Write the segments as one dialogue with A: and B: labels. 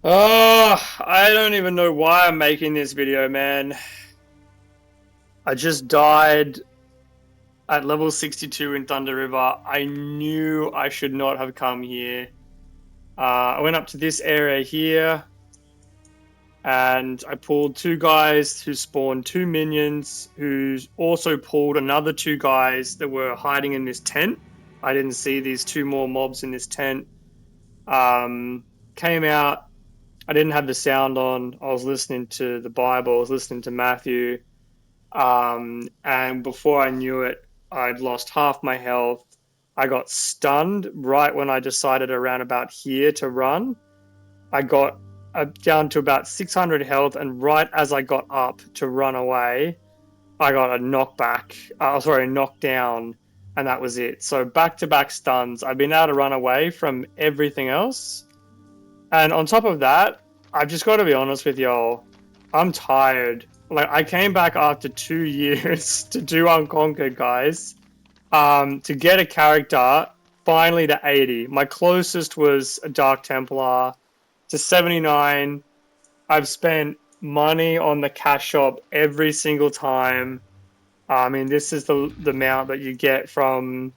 A: Oh, I don't even know why I'm making this video, man. I just died at level 62 in Thunder River. I knew I should not have come here. I went up to this area here and I pulled two guys who spawned two minions who also pulled another two guys that were hiding in this tent. I didn't see these two more mobs in this tent. Came out. I didn't have the sound on. I was listening to the Bible. I was listening to Matthew. And before I knew it, I'd lost half my health. I got stunned right when I decided around about here to run. I got down to about 600 health, and right as I got up to run away, I got a knockback. Sorry, a knockdown, and that was it. So back-to-back stuns. I've been able to run away from everything else. And on top of that, I've just got to be honest with y'all. I'm tired. Like, I came back after 2 years to do Unconquered, guys. To get a character finally to 80. My closest was a Dark Templar to 79. I've spent money on the cash shop every single time. I mean, this is the mount that you get from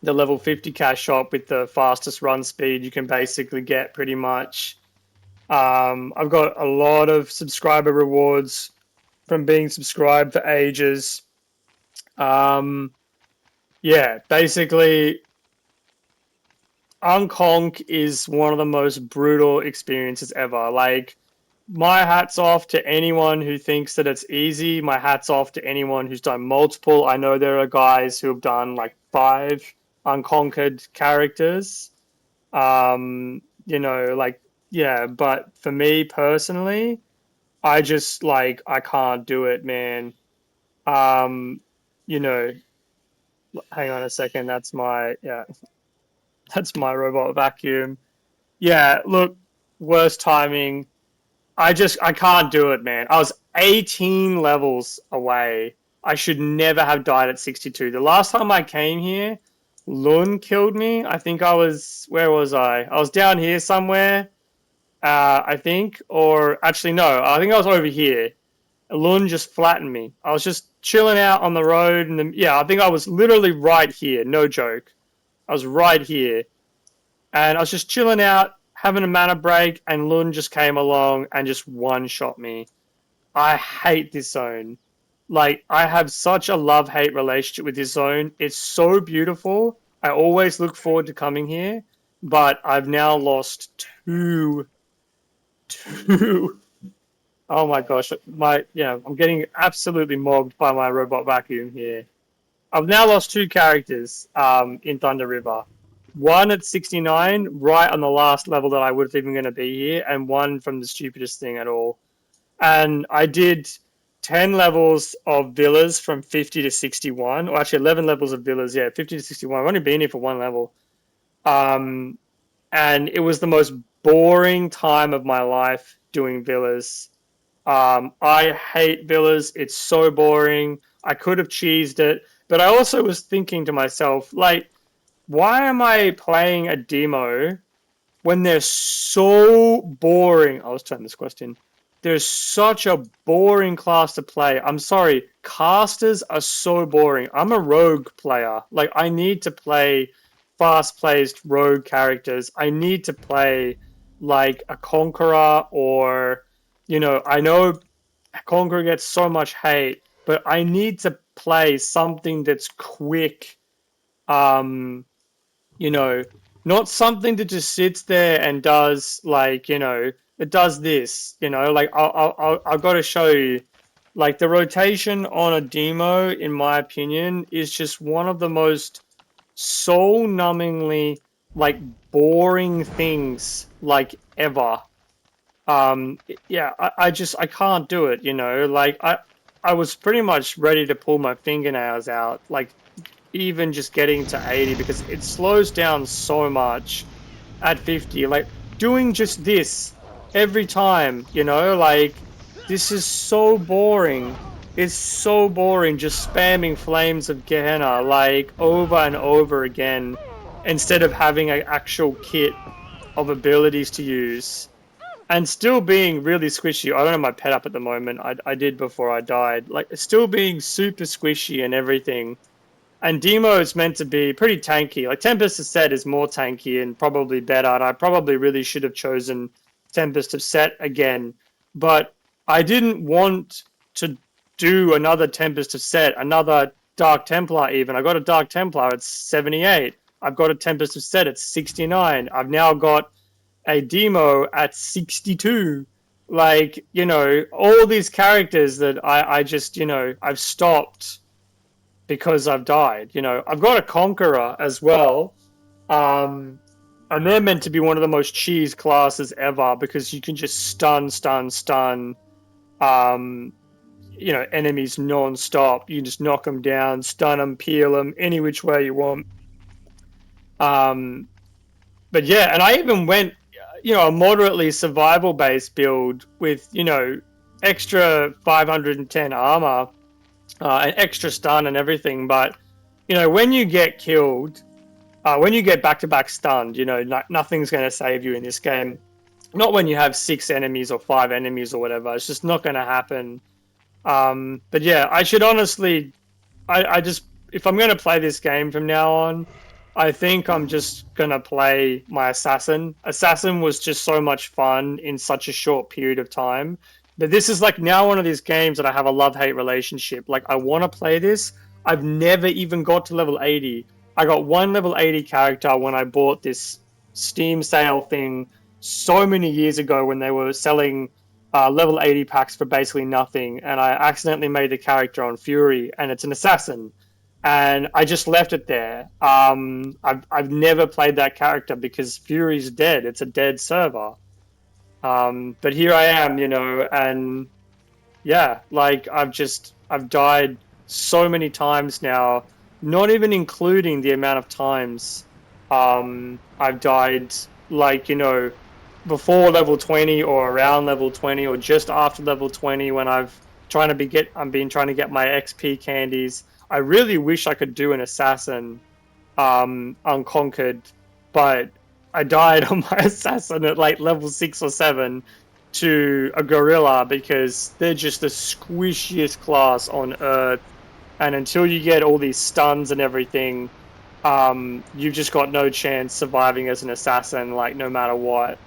A: the level 50 cash shop with the fastest run speed you can basically get pretty much. I've got a lot of subscriber rewards from being subscribed for ages. Yeah, basically, Unconk is one of the most brutal experiences ever. Like, my hat's off to anyone who thinks that it's easy. My hat's off to anyone who's done multiple. I know there are guys who have done like 5 Unconquered characters. Like, yeah, but for me personally, I just like I can't do it, man. Um, you know, Hang on a second. That's my robot vacuum. Yeah, look, worst timing. I can't do it, man. I was 18 levels away. I should never have died at 62. The last time I came here, Lun killed me. I think where was I? I was down here somewhere, I think, or actually no, I think I was over here. Lun just flattened me. I was just chilling out on the road, and yeah, I think I was literally right here. No joke. I was right here, and I was just chilling out, having a mana break, and Lun just came along and just one-shot me. I hate this zone. Like, I have such a love-hate relationship with this zone. It's so beautiful. I always look forward to coming here, but I've now lost two. Oh my gosh, I'm getting absolutely mobbed by my robot vacuum here. I've now lost 2 characters in Thunder River. One at 69, right on the last level that I was even going to be here, and one from the stupidest thing at all. And I did 10 levels of villas from 50 to 61, or actually 11 levels of villas, yeah, 50 to 61. I've only been here for 1 level. And it was the most boring time of my life doing villas. I hate villas. It's so boring. I could have cheesed it, but I also was thinking to myself, like, why am I playing a demo when they're so boring? I'll just turn this question. There's such a boring class to play. I'm sorry, casters are so boring. I'm a rogue player. Like, I need to play fast-paced rogue characters. I need to play like a conqueror, or I know Conqueror gets so much hate, but I need to play something that's quick. Not something that just sits there and does it does this. Like I've got to show you. Like, the rotation on a demo, in my opinion, is just one of the most soul-numbingly like boring things like ever. Yeah, I can't do it, like I was pretty much ready to pull my fingernails out, like even just getting to 80, because it slows down so much at 50, like doing just this every time, like this is so boring. It's so boring just spamming Flames of Gehenna like over and over again instead of having an actual kit of abilities to use. and still being really squishy. I don't have my pet up at the moment. I did before I died. Like still being super squishy and everything. And Demo is meant to be pretty tanky. Like Tempest of Set is more tanky and probably better. And I probably really should have chosen Tempest of Set again. But I didn't want to do another Tempest of Set, another Dark Templar even. I got a Dark Templar at 78. I've got a Tempest of Set at 69. I've now got a Demo at 62. Like, you know, all these characters that I just, you know, I've stopped because I've died. You know, I've got a Conqueror as well. And they're meant to be one of the most cheese classes ever because you can just stun, you know, enemies non-stop. You can just knock them down, stun them, peel them, any which way you want. But yeah, and I even went, you know, a moderately survival-based build with, you know, extra 510 armor, and extra stun and everything. But, you know, when you get killed, when you get back-to-back stunned, you know, nothing's going to save you in this game. Not when you have 6 enemies or 5 enemies or whatever. It's just not going to happen. But yeah, I should honestly, I just, if I'm going to play this game from now on, I think I'm just going to play my Assassin. Assassin was just so much fun in such a short period of time. But this is like now one of these games that I have a love-hate relationship. Like, I want to play this. I've never even got to level 80. I got one level 80 character when I bought this Steam sale thing so many years ago when they were selling level 80 packs for basically nothing. And I accidentally made the character on Fury, and it's an Assassin. And I just left it there. I've never played that character because Fury's dead. It's a dead server. But here I am, you know, and yeah, like I've died so many times now, not even including the amount of times I've died, like, you know, before level 20 or around level 20 or just after level 20 when I've trying to trying to get my XP candies. I really wish I could do an Assassin Unconquered, but I died on my Assassin at like level 6 or 7 to a Gorilla because they're just the squishiest class on Earth. And until you get all these stuns and everything, you've just got no chance surviving as an Assassin, like no matter what.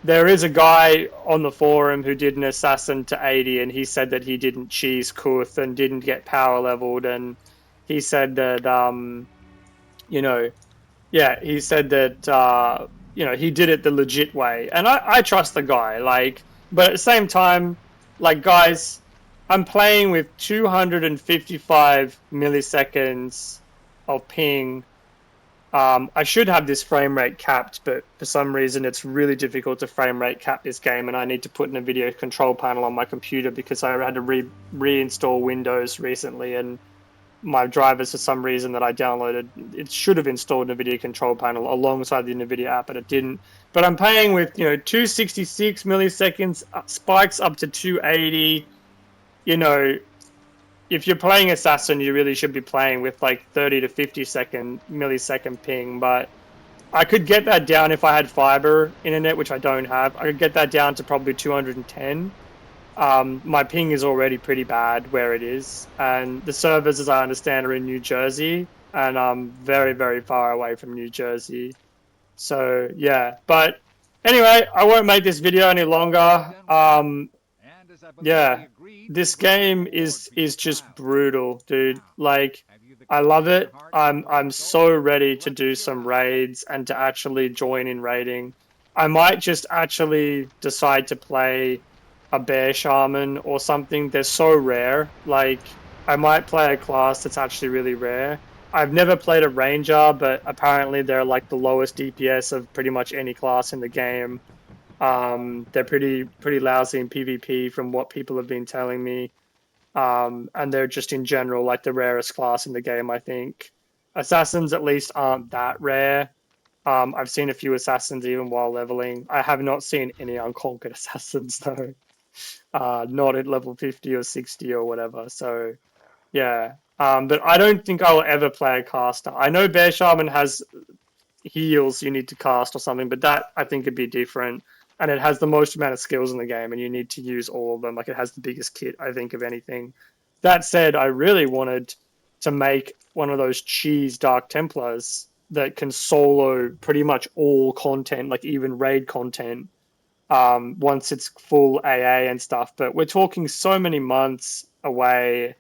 A: There is a guy on the forum who did an Assassin to 80, and he said that he didn't cheese Kuth and didn't get power leveled, and he said that, you know, yeah, he said that, you know, he did it the legit way, and I trust the guy, like, but at the same time, like, guys, I'm playing with 255 milliseconds of ping. I should have this frame rate capped, but for some reason it's really difficult to frame rate cap this game, and I need to put in a video control panel on my computer because I had to reinstall Windows recently, and my drivers, for some reason that I downloaded, it should have installed a video control panel alongside the NVIDIA app, but it didn't. But I'm playing with, you know, 266 milliseconds, spikes up to 280. You know, if you're playing Assassin, you really should be playing with like 30 to millisecond ping, but I could get that down if I had fiber internet, which I don't have. I could get that down to probably 210. My ping is already pretty bad where it is, and the servers, as I understand, are in New Jersey, and I'm very, very far away from New Jersey. So yeah, but anyway, I won't make this video any longer. Yeah, this game is just brutal, dude. Like, I love it. I'm so ready to do some raids and to actually join in raiding. I might just actually decide to play a bear shaman or something. They're so rare. Like, I might play a class that's actually really rare. I've never played a ranger, but apparently they're like the lowest DPS of pretty much any class in the game. They're pretty lousy in PvP from what people have been telling me. And they're just in general like the rarest class in the game, I think. Assassins at least aren't that rare. I've seen a few assassins even while leveling. I have not seen any unconquered assassins though. Not at level 50 or 60 or whatever. So yeah. But I don't think I will ever play a caster. I know Bear Shaman has heals you need to cast or something, but that I think would be different. and it has the most amount of skills in the game, and you need to use all of them. Like, it has the biggest kit, I think, of anything. That said, I really wanted to make one of those cheese Dark Templars that can solo pretty much all content, like even raid content, once it's full AA and stuff. But we're talking so many months away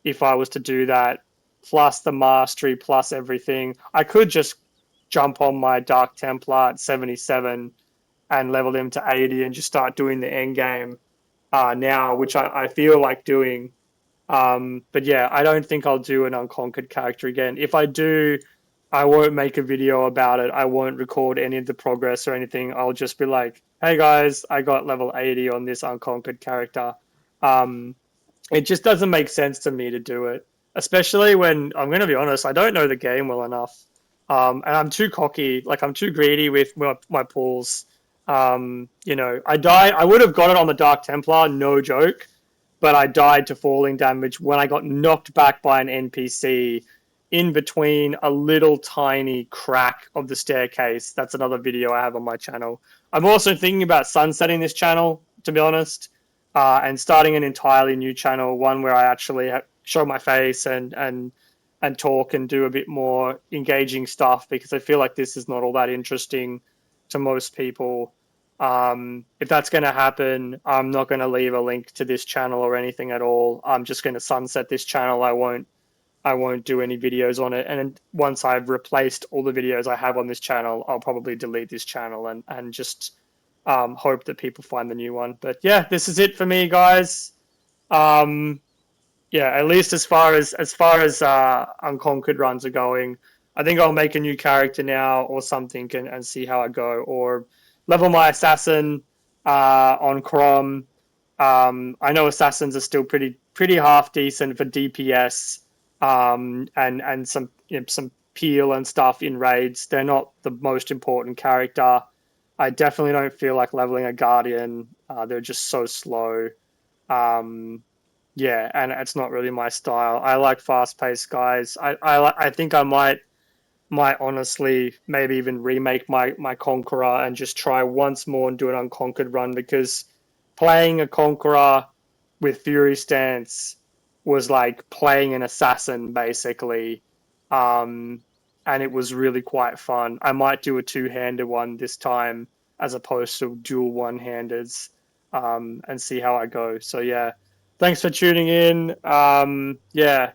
A: if I was to do that, plus the mastery, plus everything. I could just jump on my Dark Templar at 77 and level him to 80 and just start doing the end game now, which I feel like doing. But yeah, I don't think I'll do an Unconquered character again. If I do, I won't make a video about it. I won't record any of the progress or anything. I'll just be like, hey guys, I got level 80 on this Unconquered character. Um, it just doesn't make sense to me to do it, especially when, I'm going to be honest, I don't know the game well enough. And I'm too cocky, like I'm too greedy with my pulls. I would have got it on the Dark Templar, no joke, but I died to falling damage when I got knocked back by an NPC in between a little tiny crack of the staircase. That's another video I have on my channel. I'm also thinking about sunsetting this channel, to be honest, and starting an entirely new channel, one where I actually show my face and talk and do a bit more engaging stuff, because I feel like this is not all that interesting to most people. If that's going to happen, I'm not going to leave a link to this channel or anything at all. I'm just going to sunset this channel. I won't do any videos on it. And once I've replaced all the videos I have on this channel, I'll probably delete this channel and just hope that people find the new one. But yeah, this is it for me, guys. Yeah, at least as far as Unconquered runs are going, I think I'll make a new character now or something and see how I go, or level my assassin on Crom. I know assassins are still pretty half decent for DPS, and some peel and stuff in raids. They're not the most important character. I definitely don't feel like leveling a guardian. They're just so slow. Yeah, and it's not really my style. I like fast-paced guys. I think I might honestly maybe even remake my Conqueror and just try once more and do an Unconquered run, because playing a Conqueror with Fury Stance was like playing an assassin basically, and it was really quite fun. I might do a two-handed one this time as opposed to dual one-handeds, and see how I go. So yeah, thanks for tuning in. Yeah,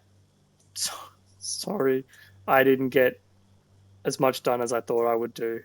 A: sorry I didn't get as much done as I thought I would do.